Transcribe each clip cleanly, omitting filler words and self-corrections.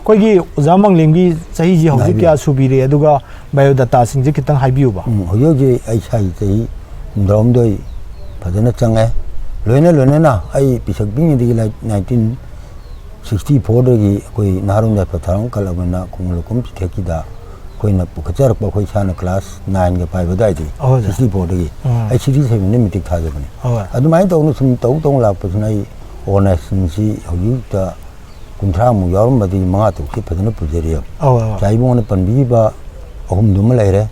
거기 오자망림기 자이지 혹시 क्या 수비래 누가 바이오다타 싱지 기타 하이비우바 여기 아이 차이 저희 너무도 받는 장에 르네나 아이 비석빙이 되기 1964기 거의 나름대 파타랑 칼라보나 공물금 택기다 거기나 그자락 봐 거기 사는 클래스 9가 바이오다이디 64기 아이 시리즈는 미팅 타거든요 아주 많이 또 오늘 좀 더욱 라포스나 이 오네슨지 여기다 군트라무 여름마디 망아도 싶어지는 부재리요 자이봉은 번비바 어금 눈물 내래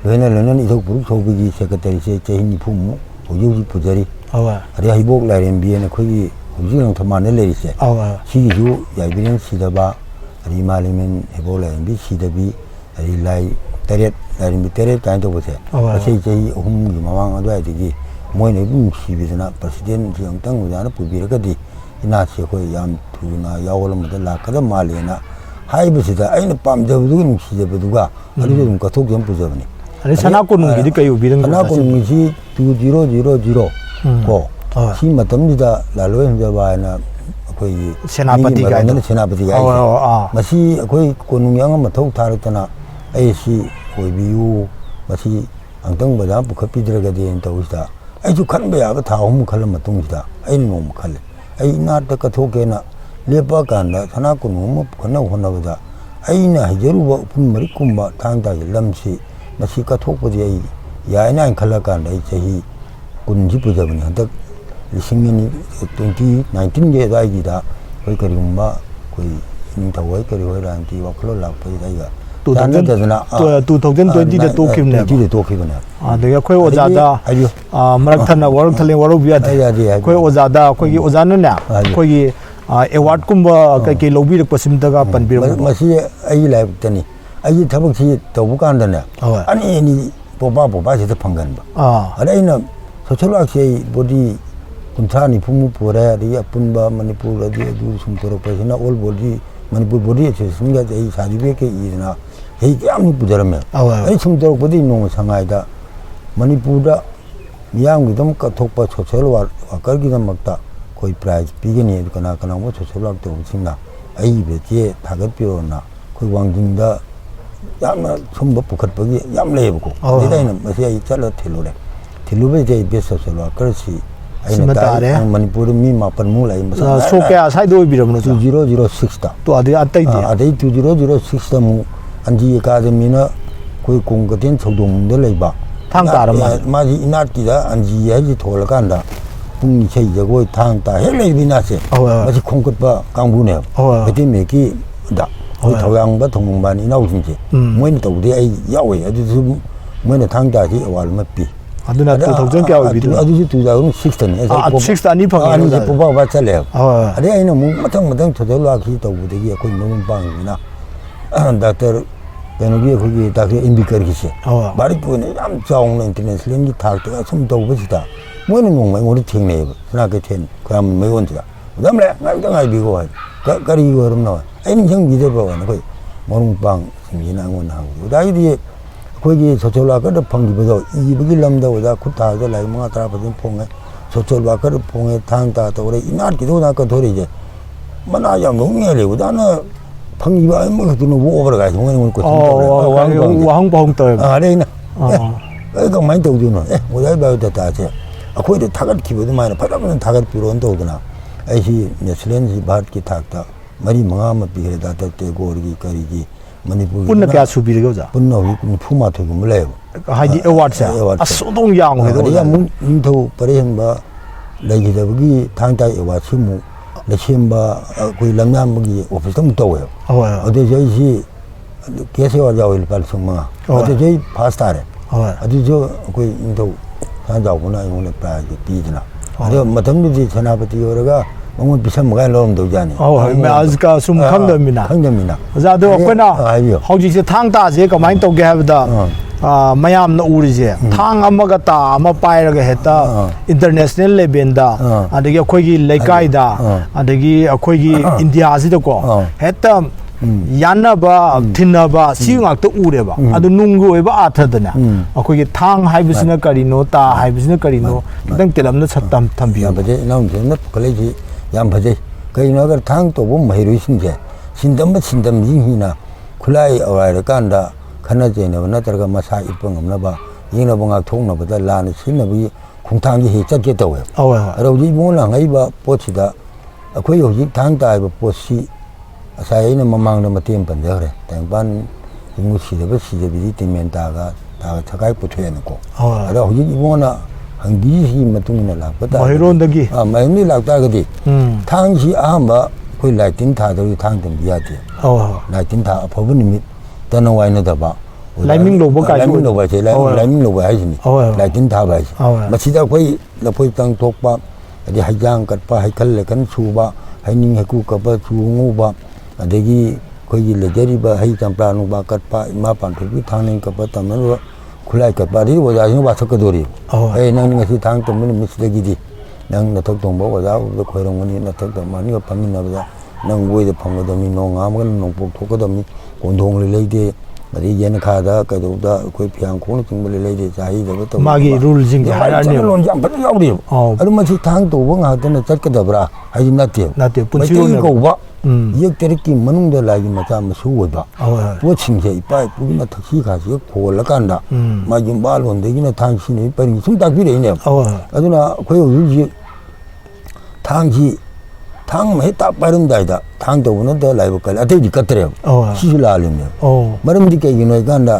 르네는 이쪽 부르 소비기 세크터리세 제인이 부모 오유지 부재리 아리 하이복 라인 비에는 거기 우지랑 더 많이 내리세 시기주 야비는 시다바 아리 말리면 해볼라인 비 시다비 아리 라이 때렛 라인 비 때렛 간도 보세 어제 제이 어금 유마왕 어도야 되기 뭐네 부 시비드나 프레시덴트 영당 우자나 부비르가디 이나시 거의 양 두나 야올로부터 라카다 말리나 하이브시다 아이는 밤저부도 시저부도가 아주 좀 거톡 좀 부저버니 아니 산악고는 이렇게 비는 거 산악고는 2000 고 시마덤니다 라로엔자 바이나 거의 세나파티가 있는 세나파티가 마시 거의 고능양은 뭐톡 다르잖아 아이시 거의 비유 마시 안등보다 부커피 들어가 되는 도시다 아주 큰 거야 다 홈 칼럼 동시다 아이는 너무 칼래 아이 나한테가 도개나 레바간다 산악고 너무 건너 혼나보다 아이나 해저루 분머리 꿈바 당다기 람시 마시가 톡보디 야이나 칼라간다 이제히 군지 부자분이 한다 신년이 2019년 다이기다 거의 그리고마 거의 인터와이 그리고라는 뒤와 클롤락 보이다 이거 또 2020에 또 키우네 아 내가 거의 오자다 마라톤나 워럭탈린 워럭비아다 거의 오자다 거기 오자는냐 거기 에워드 kumba 그렇게 로비를 possibilita가 반비로 마시 아이 라이브더니 아이 타복시 더부간다네 아니 보바시도 판간 봐 아래는 소철학시 보디 군타니 부모 보라리 아픈바 마니푸르디 두 숨도록 빠지나 올보디 마니푸르 보디에 생가 이 사주베게 이나 이게 아무 부자라면 아니 숨도록 보디 농 상하이다 마니푸르다 미양이 좀 까톡바 소철와 아까기가 막다 거의 프라이즈 비기니 그나 뭐 소철학도 없습니다 아이 베지에 다급비로나 그 왕중다 야마 좀뭐 부컷버기 얌래보고 내다이는 뭐야 이 잘라 텔로래 텔로베 제 베서서로 그렇지 아이나 머니푸르 미마 번물라이 무슨 소케아 사이도 비름으로 2006다 또 아디 아따이디 아디 2006다 뭐 안지 가데미나 거의 공거된 소동들 레바 탕다르마 마지 이나티다 안지 야지 돌간다 붕이 체이고 탕다 헬레비나세 마치 콩것바 강부네 그때 메기 다 거의 도양바 동문반이 나오신지 뭐는 또 우리 아이 야외 아주 뭐는 당다지 와르마비 아두나 또 도전 깨워 비도 아주 두자는 6턴 아 6턴 아니 방에 아니 뽑아 봤잖아요 아니 아이는 뭐 마땅 저절로하기 또 우리가 거의 너무 방이나 닥터 베노기에 거기 닥터 인비커기시 말이 보이네 ям 좋은 인터넷 링이 탈때가 숨도 없으다 뭐는 뭔가 우리 팀에 그나게 된 그럼 매원지가 그다음에 나이가 비고 가리고 그럼 나와 아니 형 믿어봐는 거의 모롱빵 생기나원 하고 나이디 거기 저절로 방기보다 이북일 남다보다 구타도 라이 뭔가 따라버린 봉에 저절로 봉에 당다도 그래 이날기도 나까 돌이제 만나야 농해리고 나는 방기바 뭐 그는 오버가 가지고 오는 거 왕봉도 아래나 그거 많이 도주는 뭐야 봐도 제 거기도 다갈 기보도 많이 받아보는 다갈 필요 온다오더나 아이시 네슬렌지 바르기 탁다 머리 멍하면 비게다 때고 우리 거리기 punna kya subir gauza punna wi phuma thogu mle haidi awardsa asodong yang hedo ya mun tho parehen ba lagi da bugi thangta award simu le chimba koi lamyam bugi office tam to yo ade jai si kese wa jawil pal suma ade jai pastare ade jo koi tho han jaw kuna yong le pa ji dina ade matam ni chanapati yoraga 뭔가 비싼 뭐가 넣으면 되잖아. 아즈가 숨 강점이나. 강점이나. 자도 없구나. 혹시 탕다제 그만 또 개하다. 마얌나 우리제 탕 아마가 다 아마 빠이라게 했다. 인터내셔널 레벨다. 아데기 거기 레카이다. 아데기 거기 인디아지도고 했다. 야나바 틴나바 시응악도 우레바. 아도 농구에바 아타드나. 거기 탕 하이브스나 까리노 타 하이브스나 까리노. 당 때람나 쳤담 탐비야. 버제 나온 제는 콜레지 양 버제 거기 너가 탕도 뭐 해로 신제 신담jinhina khulai awai kanda khana jena natraga masa ipang amnaba yingna banga thongna bada lan sinabi khungthang hi chatke tawe roji mola ngai ba pochida akhoi hoji thang tai ba posi asai na mamang na matem panjare tangban ingu sidaba sidabi timenta ga ta thakai puthene ko hoji mona hangi hi matungna la pata mahiron dagi maini lakta gadi thang hi amba koi lighting tha do thang dem biya ti lighting tha aphobu nimit tana waina da ba lighting lo ba kai lighting lo ba che lighting lo ba hai ni lighting tha ba machida koi lapoi tang thok pa adi hajang kat pa hai khal le kan chu ba hai ning hai ku ka ba chu ngu ba adegi koi le jeri ba hai champla nu ba kat pa ma pan thu bi thang ning ka pa tam no khulai kat pa ri wa ja ba thak do ri ai nang ning si thang tam ni mis de gi di nang na thok tong bo wa ja u khoi rong ni na thok ma ni ka pamin na ba nang woi de phang da mi no ngam gan nong pok thok da mi kon dong le de adi yen kha da ka do da khoi phiang khong chung le de jai da to ma gi rule jing ge ha ni lon jam ba yaw ri adu ma si thang to ba nga da na chat ka da bra ai na te pun chi ne ko ba yek ter ki manung da la gi ma cha ma su wo ba po ching je pa pu ma thak si kha si ko la kan da ma jim ba lon de gi na thang si ne pa ni sum tak bi re ne adu na khoi yu ji thang ji thang mai ta parum dai da thang to no da lai ba ka ate di katre si su la le ne maram di ke gi no ga da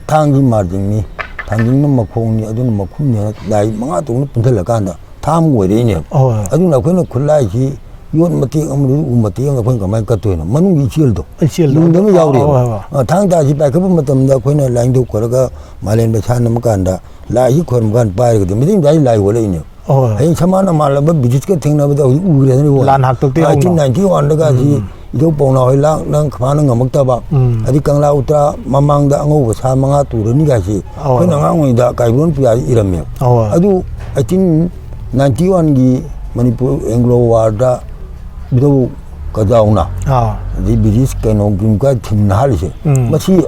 thang ji mar jing ni thang jing no ma khong ni adu no ma khum ne lai ma nga to no pun la kan da tham ngoi re ne adu na khoi no khulai ji yon mati amru umati ang khoi ka mai ka to no manung gi chil do lung da no yaw re thang da ji pa ka ma tam da khoi na lain do ko ga malen ba chan ma kan da lai hi khor ma kan pa re ga mi ding dai lai wo le ne ai samana mala ba bijit ke thingna ba u re ni lan hak tok te 1991 da ji do pona hoi lang nang khana ngamak ta ba adi kangla utra mamang da ango ba sa manga tu ro ni ga si ko na nga ngoi da kai ron pya iram me adu 1991 gi manipur anglo war da bido ka jauna di bijis ke no gim ka thim na hal se machi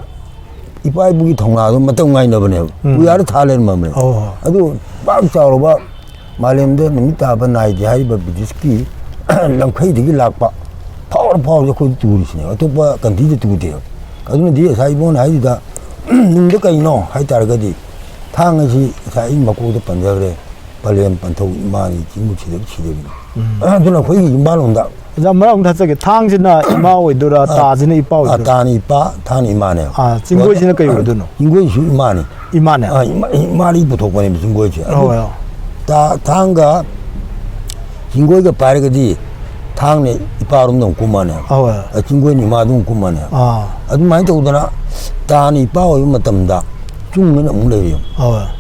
ipai bu gi thongna do matang ngai na bane bu yar thalen ma me adu ba cha ro ba malem de nimita ba nai di hai ba bijis ki lam khai di lak pa power ko tu ri ne to ba kan di tu de adu di sai bon hai da ning de kai no hai tar ga di thang ji sai ma ko de pan ja re palem pan tho ma ni ji mu chi de adu na khoi gi ma long da za ma ong tha che thang ji na ma oi do ra ta ji ni pa oi ta ni pa thang ni ma ne jingoi ji na kai oi do no jingoi shi ma ni ima ne ma ri bu tho ko ni jingoi ji ta thang ga jingoi ga pa re ga di thang ne iparum dong kumane jingoi ni ma dong kumane adu mai to da na ta ni pa oi matam da chung ne mu le yo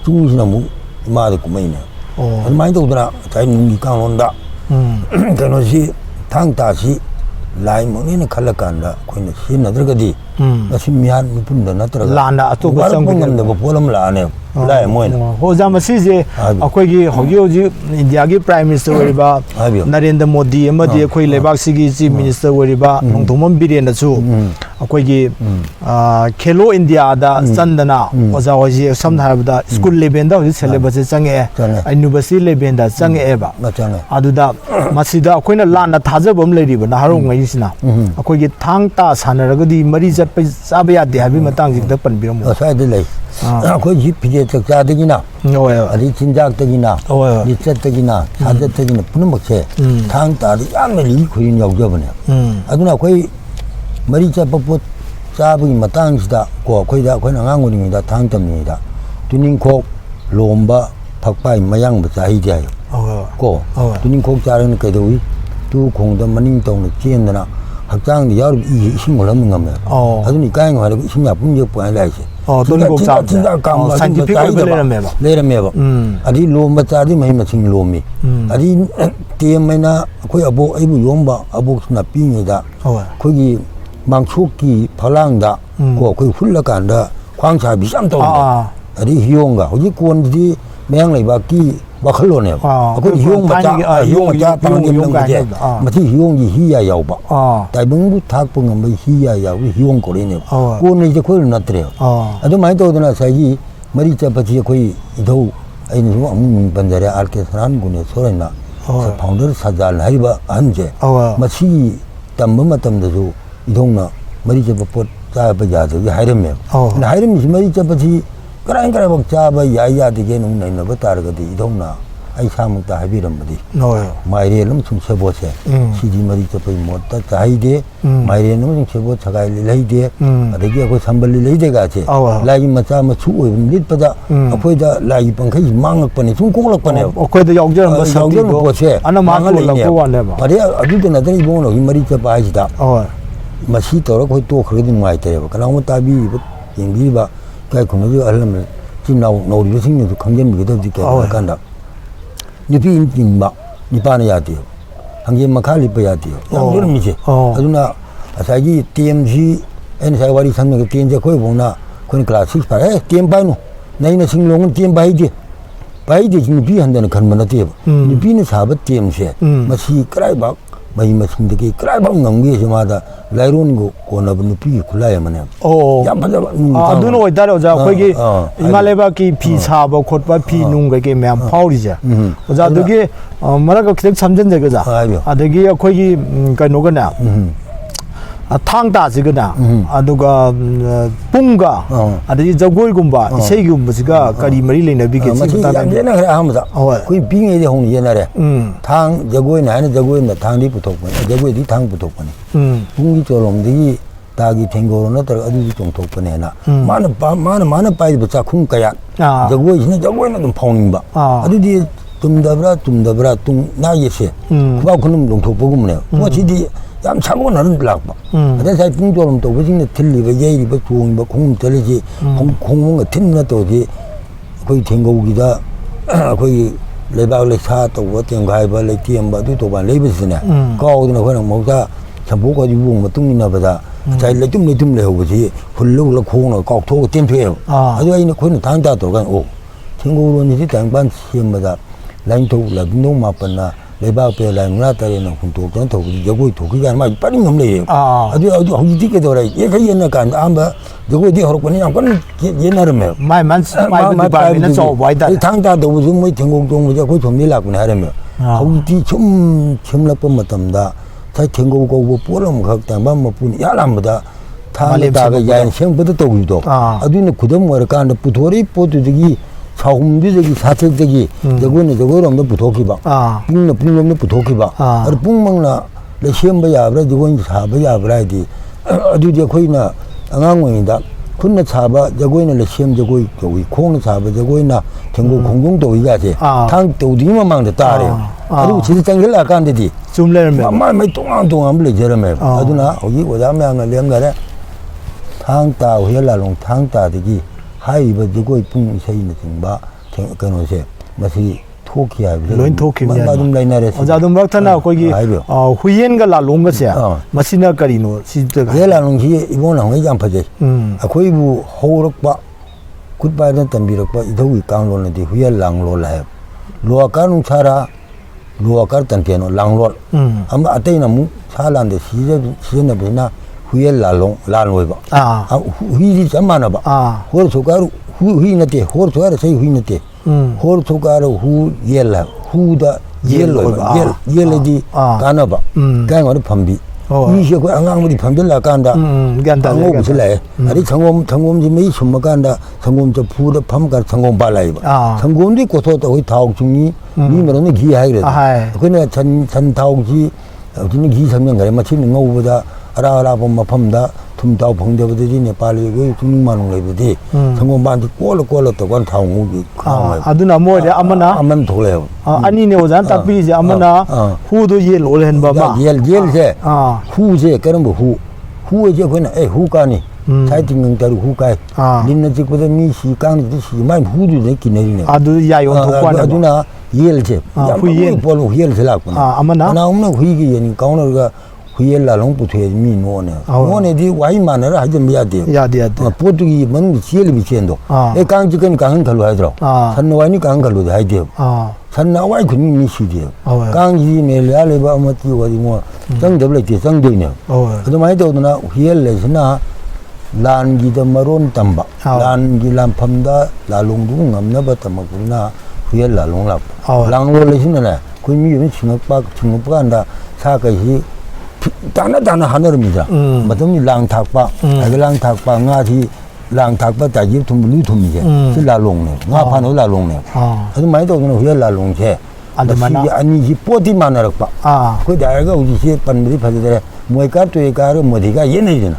chung ni na mu ma de kumai ne adu mai to da na tai ni ka lon da ka no si thang ta si lai mo ni na khala kan da khoi ne si na dra ga di asi mian mi pun da na tra la na atu ba sang ngam da ba polam la ne lai mo ne ho za ma si je akhoi gi hogi india gi prime minister wari ba narendra modi amadi akhoi lebak si gi chief minister wari ba nongthomam biren da chu akhoi gi khelo india da chandana oza hoji samdha da school level da hoji syllabus change university level da change ba adu da masida akhoi na la na thajabam leiri ba na harong ngai sina akhoi gi thang ta sanaraga di mari jat pa sabe ya de habi matang jik da pan biram sa de lai akhoi ji phije chak cha de gi na ali chinjak de gi na li chat de gi na sa de gi na punam che thang ta ri yam ne li khoi yaw ja bane aduna akhoi mari cha pa pot cha bu matang sida ko akhoi da akhoi na ngang ni da thang tam ni da tuning khok lomba phak pai mayang ba cha hi ja ko tuning khok cha ren kai doi tu khong da maning tong ne chen da na hakjang ni yaw i sing mo lam ngam ne aduni kai ngwa le sing ya pun je pwa lai se tuning khok cha 진짜 감 scientific le me ba adi lomba cha di mai ma sing lomi adi te mai na khoi abo ai bu yom ba abo na pi ni da khoi gi mang chuk ki phalang da ko khoi phul la kan da khwang cha bi sam to adi hiong ga hoji kon di meng lai ba ki ba khalo ne ko hiong ma cha pang ni meng je ma thi hiong ji hi ya yaw ba tai bung bu thak pung ma hi ya yaw hiong ko le ne ko ne je khoi na tre adu mai to na sai ji mari cha pa ji khoi do ai ni amu ban jare ar ke saran gu ne so na founder sajal hai ba an je ma chi tam ma tam da ju 이동나 머리 잡아 뻗 잡아야죠. 이 하이름이에요. 하이름이 머리 잡아지 그라인그라 막 잡아 야야 되게 놓는 거 따르거든 이동나 아이 사먹다 하비름 뭐지. 마이리엘은 좀 쳐보세. 시지 머리 잡아 못다 자이데 마이리엘은 좀 쳐보 차가 레이데 아대기야 그 삼벌리 레이데 같이 라이 맞자 뭐 추고 밑보다 앞에다 라이 방까지 망을 뻔해 좀 고글럭 뻔해요. 그래도 영전은 뭐 영전은 보세. 아나 망을 넣고 왔네 봐. 말이야 아들도 나더니 이번에 이 머리 잡아 하시다. 맛이 떨어 거기 또 그러거든 많이 때려. 그나마 답이 연기 봐. 그 그거지 알면 지금 나오리 생명도 강전 미도 되게 간다. 니비 인마 니바는 해야 돼요. 한개만 갈리버야 돼요. 이런 미지. 아주나 자기 TMG 엔사와리 상명의 TMG 거기 보나 그런 클래스 68 TM 바이노 나이는 생롱은 TM 바이디 바이디 지금 비한다는 간만나 돼요. 니비는 사버 TMG 마시 크라이박 마이 마신데기 크라이박 넘기지마다 라이론 거 고나분 비 굴라야만 해. 아두는 어디다려 자 거기 이말레바기 비 사버 콧바 비 농거기 매am 파우리자. 자 되게 뭐라고 기대 참전제 거자. 되게 거기 그 노거나. 탕다지거나 아두가 뿡가 아디 저골군바 이세기군바지가 까리 머리 레나 비게 치다 옛날에 그래 아무다 거기 빙에 홍 옛날에 탕 저고에 나는 저고에 탕이 붙었고 저고에 탕 붙었고 뿡이 저놈들이 다기 탱고로는 더 어디 좀 독번에나 많은 빠이 붙자 쿵까야 저고에 있는 저고에는 좀 파운인바 어디 tumdabra tum 나이세 그거 그놈 농토 보고문에요 뭐 지디 ям 차고 나는 블락바 근데 잘 빙조름 또 버진에 틀리고 예일이 뭐 좋은 뭐 공문 들리지 공문가 틀리나 또지 거기 댕거기다 거기 레바울레 사또 어떤 거 해발레 티엠바도 또반 레비스네 거기는 그냥 뭐가 전부 가지고 뭐 뚱이나 보다 잘 좀 레오지 훌르 공을 꼭 도고 템트해요 아주 이제 거기는 당다 돌아간 오 친구로는 당반 시험마다 라인도 라빈도 마빠나 레바페 라인나 따르는 군도던 더 여기 도기가 막 빨리 넘네요. 아주 거기 뒤게 돌아. 얘가 옛날까 아마 여기 뒤 하러 그냥 건 옛날에요. 마이만 바비는 저 와이다. 당다도 무슨 뭐 전국동 뭐저 그 좀밀라고 하려면 거기 뒤 좀 점납법 못합니다. 자 전국고 보름 각당만 뭐 뿐이 야람보다 다가 야인 생부터 도기도. 아주는 그동 뭐라 간다 부도리 보드기 사홈들이 사택들이 저거는 저거는 부도기 봐. 뿡는 부도기 봐. 아니 뿡먹나 내 시험 봐야 그래 저건 사봐야 그래야지. 어디에 거기나 안강원이다. 근데 사봐 저거는 내 시험 저거 저기 공은 사봐 저거나 전국 공공도 이가지. 당도 어디만 망대 따래요. 그리고 지리장길 나간데디. 좀 내면 엄마 뭐 동안 불러 저러면. 아주나 거기 오자면 lem가래 당다 회라롱 당다되기 하이버 저거 이쁜 세이는 정바 그노세 마시 토키야 로인 토키야 마좀 라이나레 어자도 막타나 거기 후이엔가 라롱가세 마시나 까리노 시드가 얘라롱 기 이번에 회장 파제 거기부 호럭바 굿바이던 담비럭바 이도기 강로는데 후이엘랑로라해 로아카는 차라 로아카 단케노 랑로 아마 아테이나 무 살란데 시제나 보이나 후이엘라롱 라노이바 후이지 잠만아바 호르 소가루 후이나테 호르 소가루 세이 후이나테 호르 소가루 후이엘라 후다 옐로이바 옐레디 가나바 가나로 밤비 이시에 그 안강물이 밤들라 간다 간다 무슬래 아니 정곰지 메이 숨마 간다 정곰 저 부르 밤가 정곰 발라이바 정곰이 고토도 거기 다옥 중이 니면은 기하이래 그네 전 다옥지 어디는 기 성명 그래 마치는 거보다 알아라 보면 펌다 tum다오 봉대부들이네 빨리 그 중만원 레비디 성공반지 꼴로 또 건 다오기 아두나 뭐래 아마나 아만 돌래요 아니네 오잔 딱비지 아마나 후도 예 올hen 바마 예제 후제 그런 거 후제 그는 후가니 사이팅 따로 후가 님네 집보다 미 시간이 시만 후도 내기네네 아두 야요 독관에 아두나 예제 후예 볼로 예를라구나 아마나 나 없는 후이기 예니 가오너가 후이엘라롱 부터에 미노네 오네디 와이만을 하지 미야데 야데 포르투기 만 지엘이 미치엔도 에 강지건 강은 걸로 하더라 산노와니 강 걸로 하이데요 산나와이 군이 미시데요 강지 메리알레바 마티 와디 뭐 정더블레티 정도이네 그도 많이 더도나 후이엘레스나 란기도 마론 담바 란기 람팜다 라롱둥 남나바타 마구나 후이엘라롱라 랑롤레시네 군이 미 징업박 한다 사가시 따나 하늘입니다. 맞으면 랑탁바, 랑탁바 나지 랑탁바 따지 tum블리 tum이제. 실라롱네. 나 파노 라롱네. 아주 많이 도는 후에 라롱제. 아니 포티 만나락바. 그 다가 우지 판들이 받으래. 뭐가 또에가를 뭐디가 얘네잖아.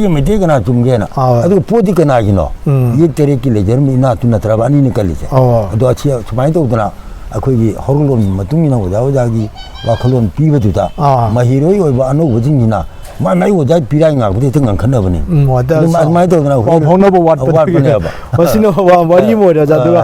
메디가 중계나. 아주 포티가 나기노. 이 때리길래 저미나 두나 들어봐 아니니까 이제. 또 아치 많이 도구나. 거기 허를론 맞둥이나 오자기 와클론 비벼두다. 마히로이 오바 안오 오징이나. 많이 오자 비라잉아 그때 등간 건너버니. 많이 도구나. 홍너버 왓 버시노 와리 뭐라 자두가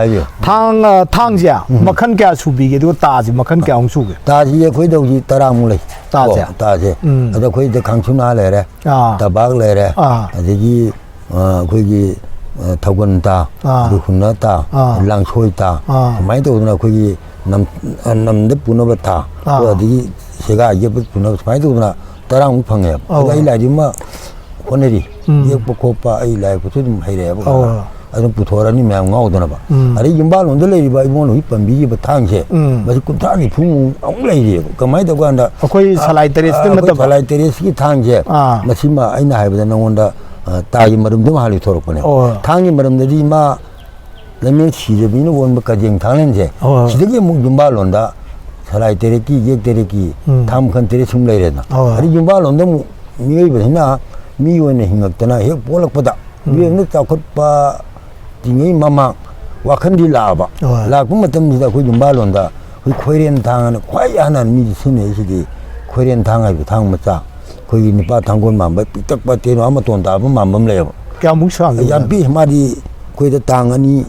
탕자 마칸 꺄 수비게 도 따지 마칸 꺄 옹수게. 따지에 거기도 따라물래. 따지. 따지. 아저 거기도 강춘나 레래. 따박 레래. 아저기 거기 타곤다, hun나다, 랑소이다, 많이 도구나 거기 남대 분업다, 어디 제가 이게 분업 많이 도구나 따랑 우팡해요. 그러니까 이 라지 뭐 오늘이 이거 고파 이 라이브 좀 해야 뭐 아주 부토라니 매운 거 오더나 봐. 아니 임발 온들레 이봐 이번은 이പ്പം 미기 당시 맞이 군타니 부모 엉레이 그 많이 도구 한다. 거기 살라이터리스 때문에 살라이터리스 당시 마치마 아이나 해보다 나온다. 따기 머름도 말이 돌아보네. 당이 머름들이 마 내면 시접이는 원밖까지 당연제. 시대게 뭐 준발론다. 살아야 되겠기, 이게 되겠기. 다음 컨트리 숨래이랬나. 아니 준발론도 뭐 미의버나 미의원의 힘없더나 해 볼락보다. 미의는 자컷바 딩이 마마 와칸디 라바. 라고 맞답니다. 그 준발론다. 그 코리안 당하는 과이 하나 미지 신의 시기 코리안 당하고 당 맞자. 거기 니빠 당골만 뭐 삐딱빠 때로 아마 돈 답은 만범래요. 꺄묵상. 얌삐 말이 거기다 당하니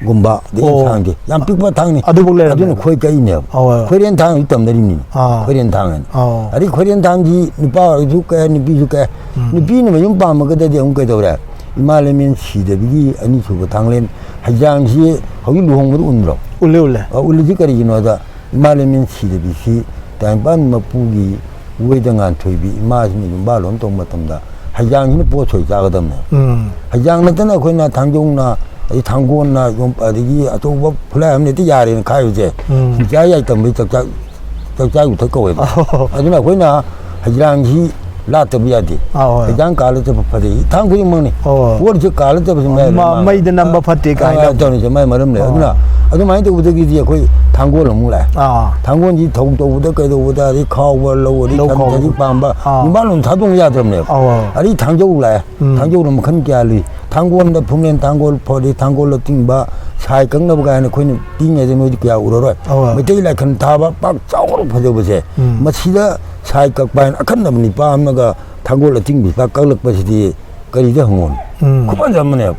곰바 내상게. 얌삐빠 당니. 아두볼래. 아두는 거기가 있네요. 코리안 당 있단 말이니. 코리안 당은. 아니 코리안 당지 니빠 줄까 니삐 줄까. 니삐는 좀 빠면 그때 엉거도 그래. 이 말하면 시대비기 아니 저거 당len 하장시 거기 루홍으로 운으로. 올래. 올리지까지 이노다. 이 말하면 시대비시 당반 뭐 부기 우회등한 토입이 이마시니 좀 말론 또 못합니다. 하장이는 보초이 작거든요. 하장은 떠나 거기나 당종나 이 당고나 좀 빠지기 또 뭐 플라이하면 또 야리는 가요제. 진짜야 있던 뭐 적자고 될 거예요. 아주나 거기나 하장이 라트비야디. 하장 갈때 법하디. 당고이 뭐니? 뭘 저 갈때 무슨 말? 마이드 넘버 파티 가이나. 저는 저 말 말음네. 아주나 아주 많이 또 우대기지 거의 당고를 몰라. 당고인지 더욱더 우대까지도 우다리 카우벌로 우리 감자지 빵바. 이말은 자동이야 되네요. 아니 당적을 내. 당적으로 뭐 큰게 알리. 당고는 분명 당고를 버리 당고로 띵바 사이 끊어보가 하는 거는 띵에 좀 어디 그야 우러러. 뭐데일라 큰 다바 빡 짜고로 퍼져보세. 뭐 시다 사이 깍바인 아칸 남니 빠엄나가 당고로 띵비 빡 깍럭 버시디 거리대 흥원. 그만 잡으네요.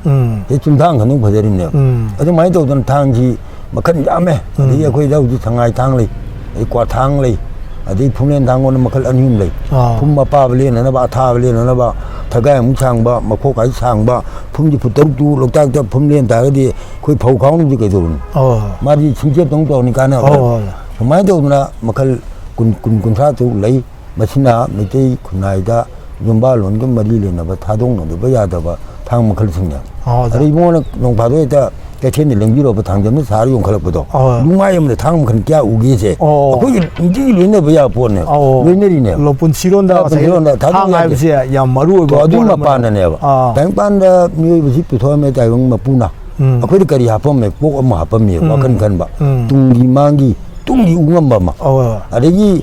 좀 당 가능 버져리네요. 아주 많이 도던 당지 mà khẩn giảm ấy, thì quay đâu chỉ thằng ngày thang này, quả thang này, thì phun lên thang con mà khẩn ăn nhung này, phun mà pa về lên nó ba tha về lên nó ba, thằng cái cũng sang ba, mà khô cái sang ba, phun chỉ phun tấu tu, lúc ta phun lên tại cái quay phâu khóng như cái rồi, mà đi chính chế tông tàu này cái nào, mấy đâu mà khẩn cùng sát tu lấy, mà xin nào, mấy cái này đã dùng ba lần cái mà đi lên là thà đông nó được bây giờ đó thang mà khẩn sinh nhở, thì mua nó nông phá đôi ta cái thiên địa linh 유럽 당점은 사료 용칼보다 누마이면 당은 그렇게 우기제 거기 이리네 뭐야 보네 웬일이네 로분 치론다 당아이브세 야 마루고 어디만 빠네요 뱅반다 미부집도 도메 다용 뿌나 거기까지 합범에 꼭 엄마 합범이에요 와큰 봐 뚱기망기 뚱기 우만 봐마 아래기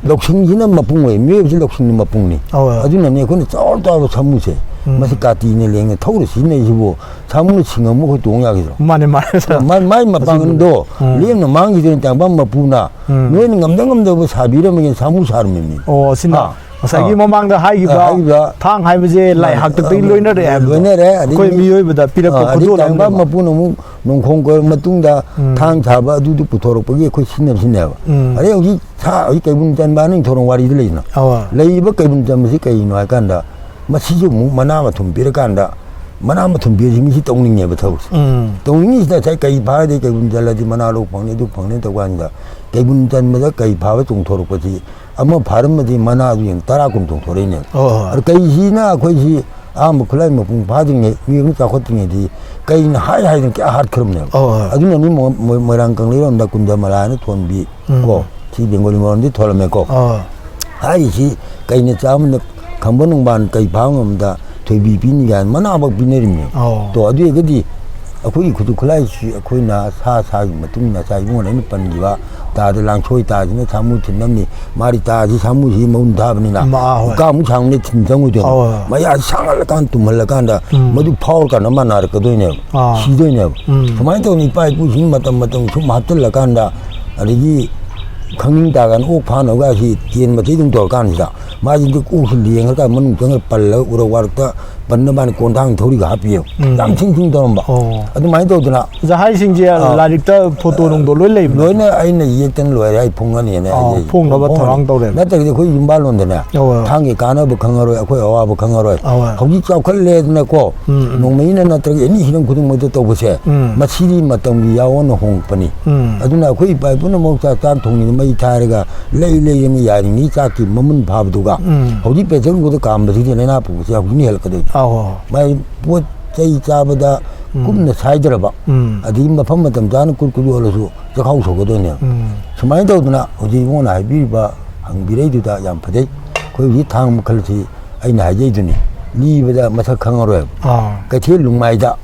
loksin지는 마풍왜 미부지 loksin이 마풍니 아주는 네 근데 쩔따로 참무세 마시까티네 랭에 토르 시네지고 참무 칭어 먹고 동약이죠. 많이 말해서 많이 마방도 랭은 망기 되는 땅반 마부나 너는 감당감도 사비라면 사무 사람입니다. 신나. 사기 모망다 하이기가 탕 하이브제 라이 학득이 로이너래. 거의 미요이보다 비례고 구도 땅반 마부는 농콩거 마뚱다 탕 잡아 두두 부터로 보기 그 신내요. 아니 여기 차 여기 개분 잔반은 도롱 와리 들리나. 레이버 개분 잔무시 개인와 간다. 마시죠 만나면 돈 간다. 만나면 돈 비어지면서 동링예부터 동링이 있다 자기가 봐야 될 게 문제라지 만나로 방내도 방내다고 한다. 개분잔마다 가이 봐야 동토록 거지. 아마 발음마디 만나도 따라금 동토래네. 가이시나 거기 아무 클라이 뭐 받은 게 미국 자코팅이지. 가이는 하이하이는 꽤 하드크럽네요. 아주는 뭐랑 강리로 온다 군자 말하는 돈비 고 지병걸이 뭐는데 돌아매고 하이시 가이네 짜면 간번은 반 가이 방음다 되비 비니가 만나박 비내림이 또 어디에 그디 아코이 그도 클라이시 아코이나 사사기 맞tum나 사이고는 번기와 다들랑 초이 다지네 사무트 남니 말이 다지 사무시 몬다브니나 가무 장네 팀정우죠 마야 상을 간또 말라간다 모두 파워가 너만 알거든요 시대네 그만 또 이빠이 부신 맞담 좀 맞들라 간다 아니 강민다간 옥파노가시 뒤엔 좀 돌간이다 마진도 옥을 리행을가 문 병을 빨려 우러와르다 번너만 꼰당 도리가 합이요 남친ting 도는 봐 아주 많이 도드나 이제 하이싱지 라릭다 포토농도 롤레이 너네 아이네 이했던 로야 아이 봉간이네 봉너버 토랑 도래 나도 거의 윤발론데네 당이 가나부 강어로 거의 어와부 강어로 거기 쪼클레드네 고 농민은 나한테 애니 이런 구동 모두 또 보세 마시리 맞던 야원 홍प니 아주나 거의 바이브는 먹자 딴 동이 뭐 이타리가 레이레이니 야리니 자기 몸은 바부두가 거기 배정 것도 감버지네 나 보고 야 군이 할 거든 마이 뭐 제이 잡다 꿈네 사이더라 봐 아디 임마 밤마다 자는 꿀꿀이 올라서 저 하우소거든요 스마이도드나 어디 이건 아이비바 항비레이드다 양파대 거기 당 걸지 아이 나제이드니 니보다 마삭 강어로 그 제일 룩마이다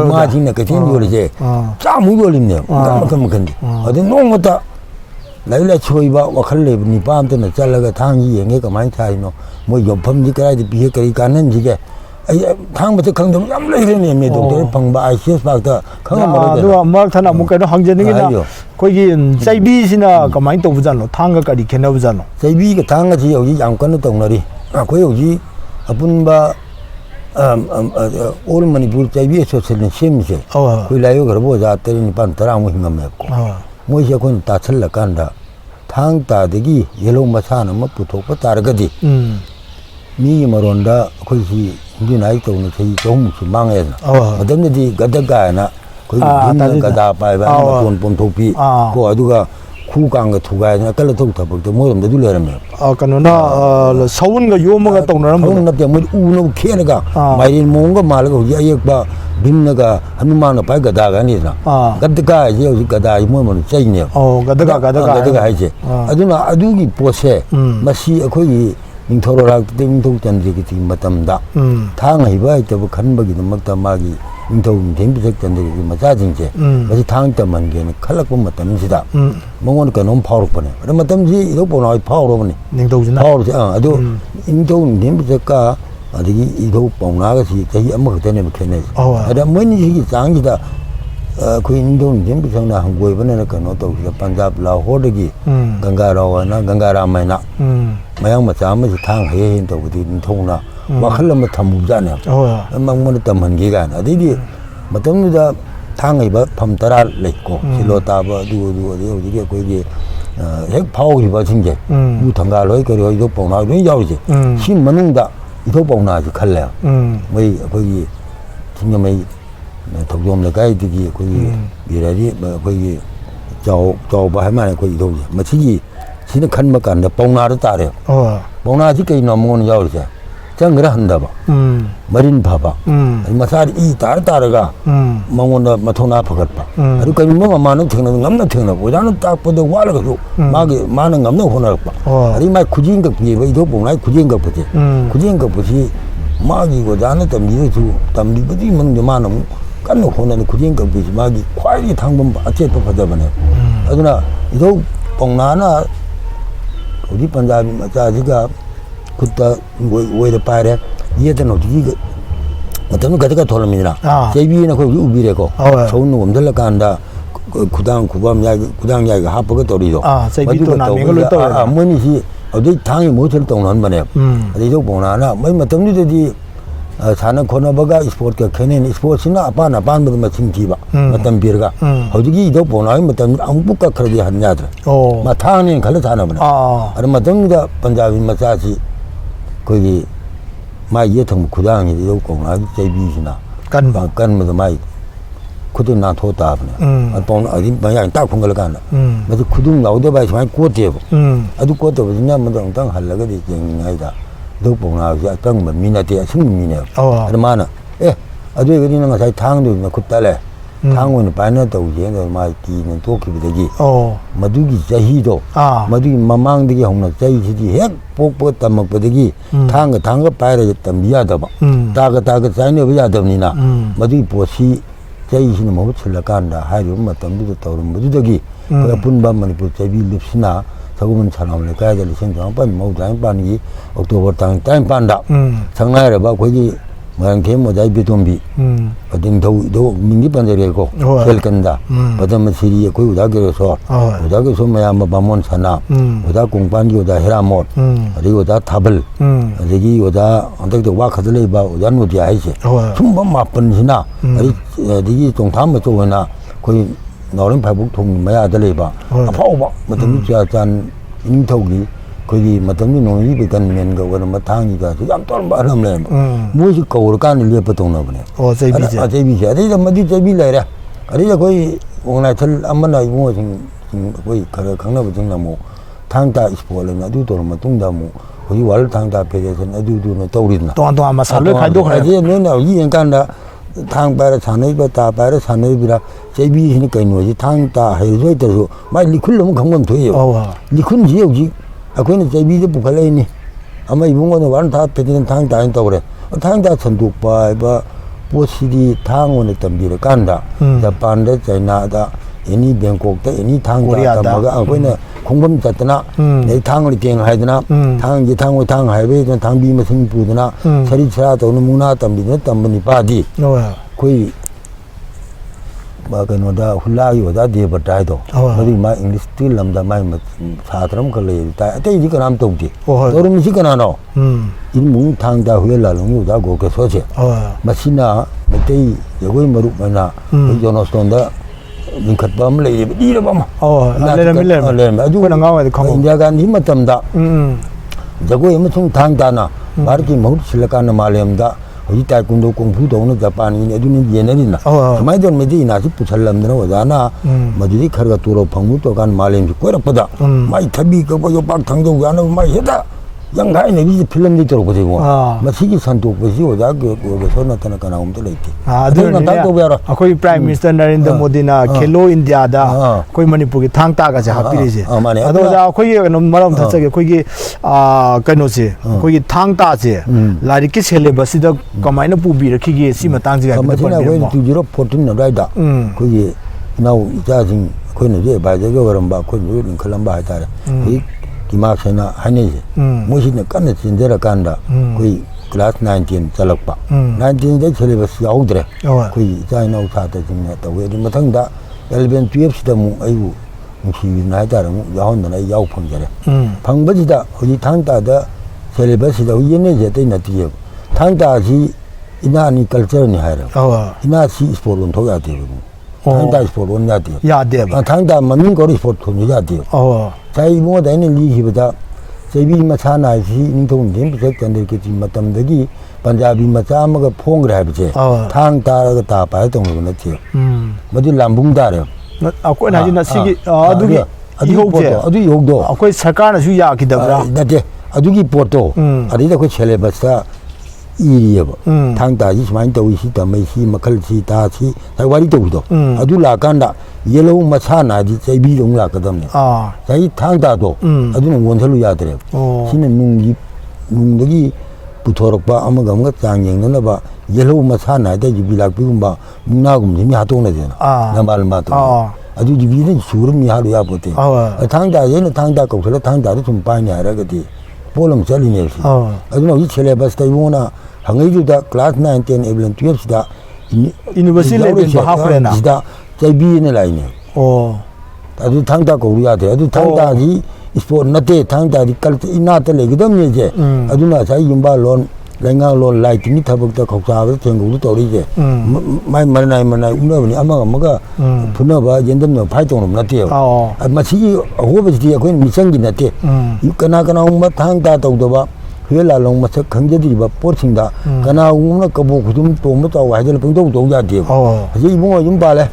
마진네 그 제일 요리제 짱무 요리네요 그만큼 근데 어디 농었다 나일라 초이바 와칼레니 밤때는 잘라가 당이 영해가 많이 차이노 뭐 옆범지까지 비해까지 가는 지게 당부터 강동 얌레이네 메도 방바 아이시스 박다 강어 말이야 막타나 뭔가 항제능이나 거기 사이비시나 가만히 또 보잖아 당가까지 개나 보잖아 사이비가 당가지 여기 양권의 동너리 거기 여기 아분바 오르머니 불 사이비에서 쓰는 심세 그 라요 그러고 자때니 반더라고 힘감했고 뭐시야 건 다철라 간다 당 따득이 예로 마사는 뭐 부토고 따르거디 미 말온다 거기 이제 나이 때문에 저희 조금씩 망해서 어떤지 가다가나 거기 있는 가다 봐봐 본 도피 그 어디가 구강가 두가야 깔로 독다 볼때 뭐좀 내둘려면 그러나 서운가 요모가 동나는 뭐 납대 뭐 우노 캐나가 마이린 뭔가 말고 야역바 빈나가 하누만의 발가다가 아니잖아 가다가 이제 여기 가다 뭐면 짜이네요 가다가 이제 아주나 아두기 보세 마시 거기 인터로락 땡독전들이 지금 맞답니다. 당의 바이터부 간박이도 먹다 마기 인터വും 댕비적전들이 맞아진지 마치 당때만 게는 칼락본 맞답니다. 멍오니까 너무 파워로 보네. 그럼 맞담지 이거 보나 파워로 보네. 냉동지나 파워로 아도 인터വും 댕비적가 어디 이거 봉나가시 저기 아무 그때는 먹겠네. 아다 뭔 이게 장기다. 그 인도는 댕비적나 한국에 보내니까 너도 반잡 라호르기 강가라와나 강가라마이나 마양 맞자면서 당해야 한다고 되는 통나 와클러면 다 무잖아요. 막문에 때만 기간 어디디 맞답니다. 당의 밤 따라 냈고 실로 따봐 누구 이게 거기 핵 파워기 버진 게 우탄가로 그리고 이거 봉나도 야오지 신문응다 이거 봉나지 칼래요. 뭐 거기 진정에 독점의 가이드기 거기 미래리 뭐 거기 저뭐 할 만한 거기 도지 마치기 지는 칸 먹간다 봉나를 따래요. 봉나지 게 넘어오는 야오르자 정그래 한다 봐. 머린 봐봐. 마사리 이 따라가 멍원다 마토나 퍼갔다. 그러니까 뭐 많은 tech는 없는 tech는 보자는 딱 보도 와르고 막이 많은 없는 호날 봐. 아니 막 구진가 비에 이거 봉나 구진가 보지. 구진가 보지 막이고 자는 담리도 담리버지 뭐 많은 깐노 호나는 구진가 보지 막이 과일이 당분 아체도 받아버네. 아주나 이거 봉나나 어디 반자비 맞아지가 그때 왜래 빠래 이해된 어디 어떤 거가 돌립니다. 제비는 그 우비래고 좋은 놈 엄들러 간다. 구당 구밤 야기 구당 야기 합버거 돌이죠. 제비도 남이 걸로 또 뭐니지 어디 당이 못을 동안 거네요. 어디도 보나나 뭐 어떤지들이 사는 코너버가 스포츠가 걔네 스포츠나 아빠나 반도 마침 기바 어떤 비르가 어디기 이도 보나 어떤 안국가 그러지 한냐들 마 타는 갈려 사는 거네. 아마 동가 반자비 마사지 거기 마 이해통 구당이 이도 공나 제비시나 간뭐 마이 kudu na tho ta bne apon adi baya ta khong la kan ma du kudu na ode ba sai ko te bo adu ko to nya ma dong tang hal la ga de jing ngai da do pong na ya tang ma mi na te sing mi ne ada mana adu ga ni na sai thang du na kut ta le 당원이 바이나도 이제 마이키는 도끼비대기 어 마두기 자히도 마두기 마망되기 홍나 자히지 핵 복복다 먹버대기 당가 바이라겠다 미야다 봐 다가 자이네 비야다니나 마두기 보시 자히시는 뭐 출라간다 하이로 마tam도 떠오른 모두더기 그 분반만이 보 자비 립시나 저거는 차나올래 가야 될 생각 반 모자인 반이 옥토버 땅 반다 장나야 봐 거기 뭐랑 개모 자비 돈비 어딘 도 민기 반절이고 될 건다 어떤 시리에 거기 우다게서 우다게서 뭐야 뭐 밤원 사나 우다 공반기 우다 헤라못 그리고 우다 탑을 저기 우다 언덕도 와 가들래 봐 우다 노디 아이지 충분 맛번지나 어디 좀 담을 좋으나 거기 너는 발복 통 뭐야 아들래 봐 아파오바 뭐든 자잔 인터기 거기 뭐든 농이 비건 거는 뭐 당이가 ям 또 말하면 무엇이 거울 간을 예쁘던 거네 제비지 제비지 아리가 뭐지 제비래라 아리가 거의 오늘 아무나 이거 지금 거의 강나부 정나무 당다 스포를 나도 뭐 동다무 거기 월 당다 배에서 나도 떠오르나 또 아마 살을 가도 가야지 너는 이행 간다 당 바라 산업이다 다 바라 산업이라 제비 하니까 이거지 당다 해서 있어서 말 리클로면 강건 돼요 리클 지역이 아그는 제비도 부갈래니 아마 이번 거는 완 다 배드는 당다 한다고 그래 당다 선두바 봐 보시디 당원에 담비를 간다 자판데 차이나다 애니 뱅콕다 애니 당다 뭐가 아그는 공범 잤더나 내 당을 비행해야 되나 당이 당을 당해야 되나 당비면 생부드나 서리차도 오는 문화 담비는 담분이 바디 거의 막은오다 훌라기오다 디버타이도 어디 마 잉글리시 틸람다 마이 사드럼 걸레 다 때이 그남 똑디 도름 시간하노 인문 당다 후엘라롱 요다 고게 소체 마시나 메테이 여고이 머룩마나 조노스톤다 링컷밤 레이 이르밤 레레밀레 아주 나가와도 컴 인디아간 힘마tam다 저고이 무슨 당다나 마르기 먹을 실력하는 말렘다 어디 타이군도 공부도 오는 자판이 애들은 얘네들이나 그만들 메디나 싶고 잘람들은 오잖아 뭐들이 카르가 도로 방문도 간 말렘지 꼬락보다 마이 탑이 그거 요박 당도 안 하고 마이 해다 양가이네 이 필름이 들어고 되고 마시기 산도 보시 오자 그 소나타나 가나 엄들 있지 아들은 나도 배워 거기 프라임 미니스터 나린다 모디나 켈로 인디아다 거기 머니푸르기 탕따가지 하필이지 아도자 거기 말하면 다짜게 거기 그노지 거기 탕따지 라리키 셀레버시다 그마이나 부비르키기 시마 땅지가 마지나 거기 두지로 포틴 나이다 거기 나우 자진 거기는 이제 바제가 그런 바 거기 그런 바 하다 기막세나 하니지 무엇이든 간에 진대라 간다 거의 클래스 19 잘락바 19대 셀레버스 아우드래 거의 자이나 우사다 진네다 왜 뭐ทั้ง다 11 12시다 뭐 아이고 무시 나이다랑 야혼나 야우 펑자래 방버지다 거기 당다다 셀레버스다 위에네 제때 나티요 당다지 이나니 컬처니 하여 이나시 스포론 도야 되고 당다 스포론 야돼 야돼 당다 만민 거리 스포론 야돼 자이 뭐 되는 리히보다 제비 마차나시 인통 님 비석전들 그 지마담들이 반자비 마차 아마가 퐁을 해비제 당다가 다 봐던 거 같아요 뭐지 람붕다려 아고 나지나 시기 아두기 이혹제 아두 욕도 아고 सरकार나수 야기다브라 나데 아두기 포토 아리다 그 첼레바사 이리여버 당다지 많이 더위시다 메시 마칼시 다시 다와리 더우도 아두 라간다 옐로우 마차나지 제비 용 라거든요 자이 당다도 아두는 원설로 야더래 신은 농덕이 부토록바 아마가 장영는 봐 옐로우 마차나데 지비락 비금바 문나금 님이 하동네 되나 나 말마도 아주 지비는 수름이 하루야 보대 당다 얘는 당다 거기서 당다도 좀 많이 알아거든 볼럼 잘리네 아두는 이 첼레바스다 이거나 항의주다 클래스 19 에블런 12시다 유니버시티 레벨 하프레나 지다 제비네 라인에 아주 당다 거리야 돼 아주 당다지 스포츠 나테 당다지 칼트 이나테 레기덤 이제 아주나 자이 임발론 랭강론 라이트니 타복다 걱사하고 전국도 떨이제 마이 말나이 우나버니 아마가 분어봐 연덤노 파이통은 나테요 마치 호버지야 거기 미성기 나테 이까나까나 엄마 당다 도도봐 회라롱 마서 강제들이 봐 뽀칭다 가나 우나 거부 구좀 또못 하고 하들 병도 도야 돼요 이제 이봉어 좀 봐래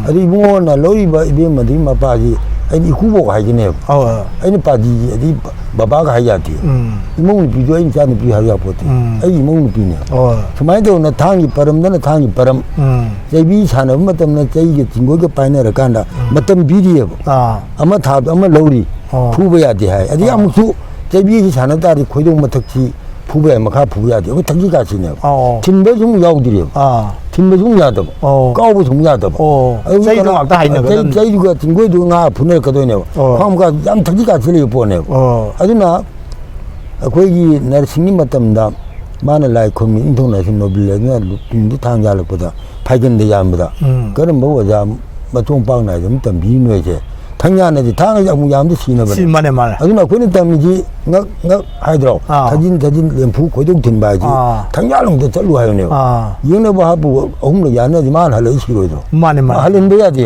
아니 이봉어나 로이바 이베마디 마바지 ไอ้นี่คู่บอกให้กันเนี่ยไอ้นี่ปาดีไอ้นี่บ้าก็ให้ยาดีมึงปีด้วยนี่จานปีให้ยาพอดีไอ้มึงปีเนี่ยสมัยเดียวนะทางยี่ปรำนั่นทางยี่ปรำใจบีชานะมาทำนะใจยี่จิงก็ไปเนี่ยระกันดามาทำบีดีอ่ะมาท้ามาลาวรีผู้บริหารให้ไอ้ที่อามุสุใจบีชานะตาดีคุยตรงมาทักทีผู้บริหารมาข้าผู้บริหารว่าทักทีกันสิเนี่ยทิ้งไปจงยาวดีเลยทิ้งไปจงยาวตัวก้าวไปจงยาวตัวใจตรงอักตาให้เนี่ยใจดูก็จิงก็ดูงาผู้เนี่ยก็ตัวเนี่ยความก็ยังทักทีกันสิเลยพอเนี่ยอันนี้นะคุยยี่นรสิงห์มาทำดาบ้านอะไรคนมีอินโทรเน็ตโนบิลเลยเนี่ยดูทางยาเลยปุ๊ดไฟกันได้ยามปุ๊ดก็เรื่องบอกว่าจะมาช่วงปังไหนจะไม่ทำบีนวยเจ้ทางยาเนี่ยทางยามุยามที่สีน่ะเป็นสีมันเนี่ยมาอันนี้นะคนนี้ทำจีงักไฮโดรทัจินเลี้ยงผู้คนต้องถึงใบจีทางยาลงจะจัดลุยเนี่ยยังเนี่ยว่าปุ๊อุ้มเลยยาเนี่ยที่มาหาเลยสิเลยตัวมันเนี่ยมาหาเล่นไปยาดี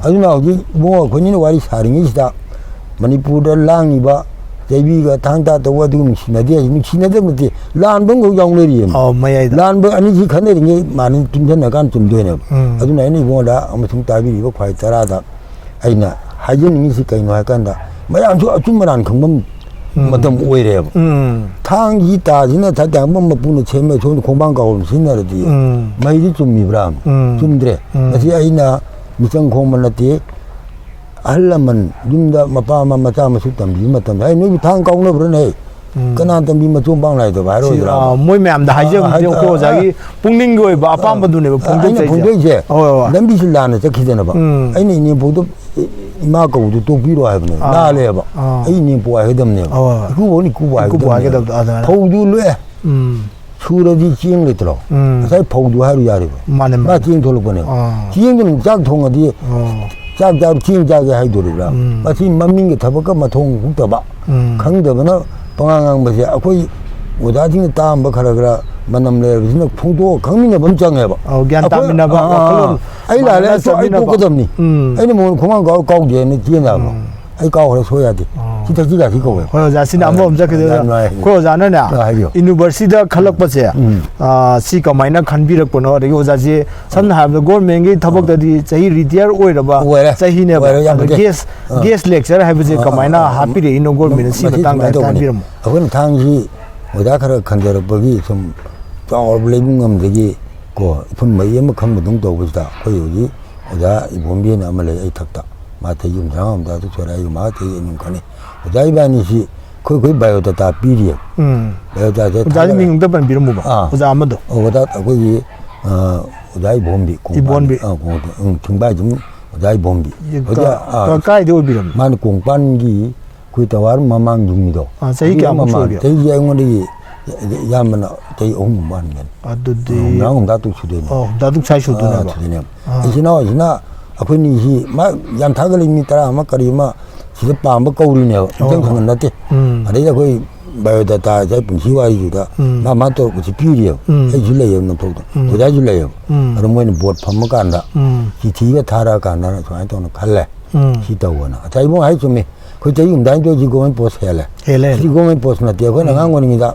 อันนี้นะจีบัวคนนี้วาริสาริงิสตามันนี่พูดเรื่องล่างนี่บ้าใจบีก็ทางตาตัวดูมิชินาเดียมิชินาเดียมันที่ลานบังก็ยังเลยยังไม่ใช่ลานบังอันนี้ที่ขันเนี่ยนี่มันจุนเช่นนักการจุนด้วยเนี่ยอันนี้นี่บัวละเอามาถึงตาบีก็ควายตราดาไอ้น่ะหายยังนี่สิกันหน่อยกันดาไม่อันชั่วจุ่มมันขมมันต้องอวยเลยทางยีตาที่นั่นถ้าแต่มันมาปุ่นเชื่อไม่ชนคงบังก็สินอะไรดีไม่ได้จุ่มมีบรามจุ่มเดรแต่ที่ไอ้น่ะมิจังคงมันละทีอัลลัมมันยุมดามาป้ามาจ้ามาสุดตั้มบีมาตั้มไอ้นี่ทางกองนับเรื่องนี้ก็นั่นตั้มบีมาจุ่มบังไหนตัวไปรู้อยู่มวยแม่มได้ยังเดี๋ยวโคจากีปุ่งนิ่งด้วยบ้าป้ามาดูเนี่ยปุ่งด้วยเจ้นั่นบิสิลานะจะคิดนะบ้าไอ้นี่พูดมากูดูตัวพี่รวยเนี่ยน่าเลยบ้าไอ้นี่ป่วยให้ดำเนี่ยกูบอกนี่กูป่วยให้ดำพูดดูเลยชูรดีจริงเลยตลอดใช่พูดดูให้รู้ยาเลยมาจริงทุกคนเนี่ยจริงก็จักทงอ่ะที่จากจริงจากให้ดูเลยละมาที่มันมีกับทับก็มาทงหุ่นตบะครั้งเดียวนะปังงังไปเสียคุยว่าได้จริงตามบักขรากระมันนำเลยสินะพูดตัวครั้งนี้เนี่ยมันจังไงบ้าเอาแกนตามมินาบ้าไอ้หลายแล้วไอ้ตัวก็ดำนี่ไอ้นี่มันคงมันก็เดียนนี่จริงนะไอ้เก่าเขาช่วยอะไรที่จะที่เขาเว้ยเขาจะสินะมั่วจะคือเขาจะนั่นเนี่ยอินดูเบอร์ซิดาขลักปัจเจสิก็ไม่นักขันบีรักปนอะไรก็จะสิสันหาบกอร์เมงกี้ทับกที่จะฮีรีเทียร์โอ้ยระบาจะฮีเนี่ยเกสเล็กจะให้ปัจเจก็ไม่น่าฮับปี้เลยอินดูกอร์เมงสิมาตั้งแต่ตั้งบีรมเอาคนทางที่ว่าได้ขนาดขันเจอร์บกี้สมจ้าเลี้ยงงำที่ก็พุ่นไม่ยังไม่คำไม่ต้องตัวก็จะเขาอยู่ที่ว่าได้อีผมเบี้ยนะมาเลยไอ้ทักตะมาที่ยุ่งช่างมาที่ช่วยอะไรอยู่มาที่ยุ่งกันนี่ว่าได้บ้านนี้สิคุยไปว่าตาปีเดียวว่าได้มีเงินเป็นปีรมุบว่าได้มาดูว่าได้คุยว่าได้บอมบีถึงบ้านถึงว่าได้บอมบีก็ใกล้เดียวปีรมมันคงปันกี่คุยแต่ว่ามามั่งยุ่งนี่ดอกใช่แก่มาใช่ยังวันนี้ยามมันใช่องค์มันเงินดูดีน้องดาตุชุดเดียวดาตุใช้ชุดเดียวไอ้ที่น้อยนะคนนี้ที่มายันทักเลยมีตรามาคดีมาที่จะปามก็เกาหลีเนี่ยจังทำนั่นเองอันนี้จะคุยไปแต่ตาใจปุ่นชีวาอยู่ด้ามาตัวก็จะพี่เดียวไอ้จุเลยมันพูดตัวใจจุเลยเราไม่ได้บวชพมกันละที่ก็ทารากันนะช่วยตัวนั้นขันเลยที่ตัวนะใจมั่วให้จุ่มเขาจะยุ่งได้ด้วยจีโกมันโพสเฮเลยจีโกมันโพสนาเดียวเขาหนังงานนี้ด้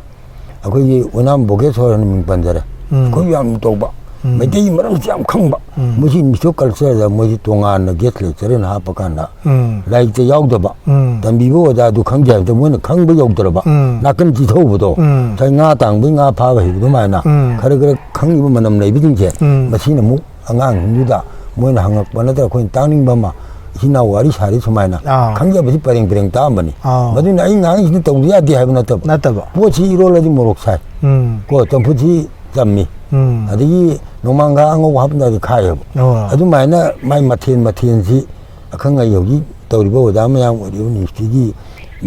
เขาอยู่วันนั้นบอกแค่โซนมันปัญจาระเขาอยู่อันตัวบ้าไม่ได้ยินมันต้องจำขังบ้ามุสิมิชกคัลเซอร์มุสิตัวงานเกสเลยเจริญหาประกันละไล่จะยาวตัวบ้าแต่บีโบจะดูขังใจแต่เมื่อขังไม่ยาวตัวบ้านักกันจีทูบุตรใช้งาต่างเป็นงาพาไปหิวทำไมนะเขาเรียกขังอยู่มันนำไหนไม่จริงเจ้มาชี้นมุงานหิวด้าเมื่อหังวันนั้นแต่คนตั้งนิ่งบ้ามาที่น่าวาริชาริสมัยนะขังจะไปที่เปล่งตามมันนี่มาดูไอ้งานที่ตัวนี้ดีให้มันนัตบผู้ชี้โรลที่มรกใส่ก็จำผู้ชี้จำมีอันนี้น้องมังกางงหับได้ขายครับอันนี้หมายนะไม่มาเทียนสิข้างในอยู่ที่ตัวริบว่าได้ไม่ยังว่าเดี๋ยวนี้ที่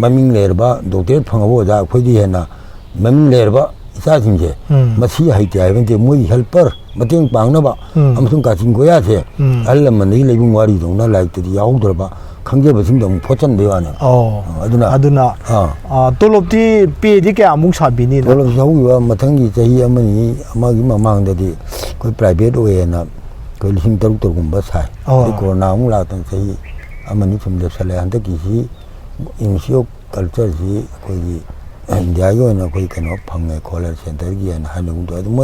มันมีเลร์บ้าดอกเตอร์พังว่าได้คุยดีเห็นนะมันมีเลร์บ้าใช่จริงๆมาชี้ให้ใจเป็นที่มือเฮลเปอร์มาเตียงปังนะบ้าอันนั้นก็จริงก็ยากใช่อันนั้นมันนี่เลยบุ้งวารีตรงนั้นเลยที่ยาวตัวบ้าขังเจ้าไปถึงตรงพอจันเดียวเนี่ยอันนั้นตัวลบที่ปีที่แกมุ่งชาบินี่ตัวลบเขาอยู่ว่ามาทั้งยี่ใจมันนี่มากินมามั่งเดี๋ยวก็ปลายเบ็ดโอ้ยนะก็ลิงตรุกุมบัสใช่ที่โคนามุ่งลาตั้งใจมันนี่สมเด็จเสด็จอันตะกี้สิอินชิโอคัลเจอร์สิก็ยี่เดี๋ยวนะคุยกันว่าพังไงคอลเลอร์เซ็นเตอร์กี่นะฮันนุ่งตัวทำไม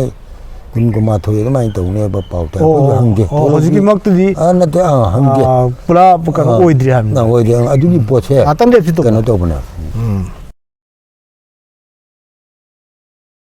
군고마 토이 많이 떠오네 바빠우다 한게 호지기막들이 나한테 한게 불아 부가 오이들이 합니다. 나 오이들 아두기 보체 아딴 데 피도 그는 또 보네